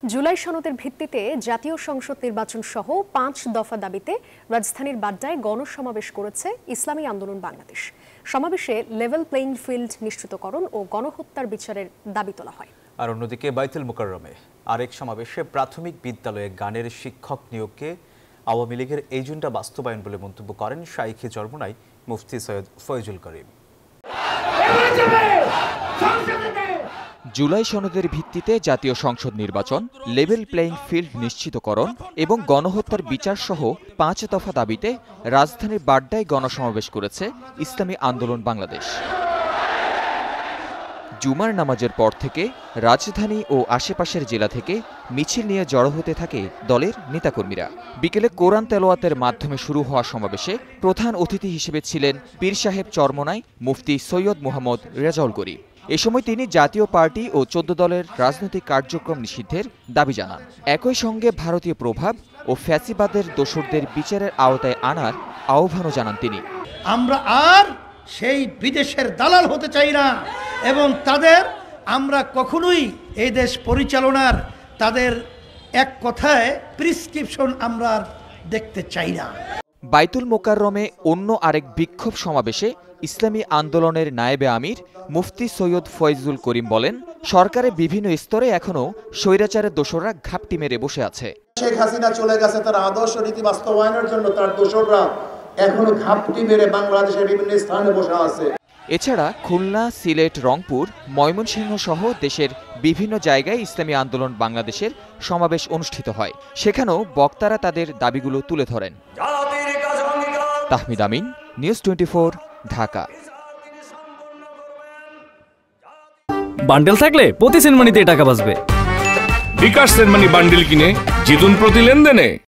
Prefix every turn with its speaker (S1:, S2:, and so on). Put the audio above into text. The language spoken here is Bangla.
S1: জুলাই সনদের ভিত্তিতে জাতীয় সংসদ নির্বাচন সহ ৫ দফা দাবিতে রাজধানীর বাড্ডায় গণসমাবেশ করেছে ইসলামী আন্দোলন বাংলাদেশ। সমাবেশে লেভেল প্লেইং ফিল্ড নিশ্চিতকরণ ও গণহত্যার বিচারের দাবি তোলা হয়।
S2: আর অন্যদিকে বাইতুল মোকাররমে আরেক সমাবেশে প্রাথমিক বিদ্যালয়ে গানের শিক্ষক নিয়োগকে আওয়ামী লীগের এজেন্ডা বাস্তবায়ন বলে মন্তব্য করেন শাইখে চরমোনাই মুফতি সৈয়দ ফয়জুল করিম।
S3: জুলাই সনদের ভিত্তিতে জাতীয় সংসদ নির্বাচন, লেভেল প্লেইং ফিল্ড নিশ্চিতকরণ এবং গণহত্যার বিচার সহ ৫ দফা দাবিতে রাজধানীর বাড্ডায় গণসমাবেশ করেছে ইসলামী আন্দোলন বাংলাদেশ। জুমার নামাজের পর থেকে রাজধানী ও আশেপাশের জেলা থেকে মিছিল নিয়ে জড়ো হতে থাকে দলের নেতাকর্মীরা। বিকেলে কোরআন তেলাওয়াতের মাধ্যমে শুরু হওয়া সমাবেশে প্রধান অতিথি হিসেবে ছিলেন পীর সাহেব চরমোনাই মুফতি সৈয়দ মোহাম্মদ রেজাউল করিম। এ সময় তিনি জাতীয় পার্টি ও ১৪ দলের রাজনৈতিক কার্যক্রম নিষিদ্ধের দাবি জানান। একই সঙ্গে ভারতীয় প্রভাব ও ফ্যাসিবাদের দোসরদের বিচারের আওতায় আনার আহ্বানও জানান তিনি।
S4: আমরা আর সেই বিদেশের দালাল হতে চাই না এবং তাদের আমরা কখনোই এই দেশ পরিচালনার তাদের এক কথায় প্রেসক্রিপশন আমরা দেখতে চাই না।
S3: বাইতুল মোকাররমে অন্য আরেক বিক্ষোভ সমাবেশে ইসলামী আন্দোলনের নায়েবে আমির মুফতি সৈয়দ ফয়জুল করিম বলেন, সরকারের বিভিন্ন স্তরে এখনো স্বৈরাচারের দোসররা ঘাপটি মেরে বসে আছে।
S5: শেখ হাসিনা চলে গেছে, তার আদর্শ নীতি বাস্তবায়নের জন্য তার দোসররা এখনো ঘাপটি মেরে বাংলাদেশের বিভিন্ন স্থানে বসে আছে।
S3: এছাড়া খুলনা, সিলেট, রংপুর, ময়মনসিংহ সহ দেশের বিভিন্ন জায়গায় ইসলামী আন্দোলন বাংলাদেশের সমাবেশ অনুষ্ঠিত হয়। সেখানেও বক্তারা তাদের দাবিগুলো তুলে ধরেন। তাহমিদ আমিন, নিউজ 24, ঢাকা।
S6: বান্ডেল থাকলে প্রতি সেনমানিতে টাকা বাঁচবে।
S7: বিকাশ সেনমানি বান্ডেল কিনে জিতুন প্রতি লেনদেনে।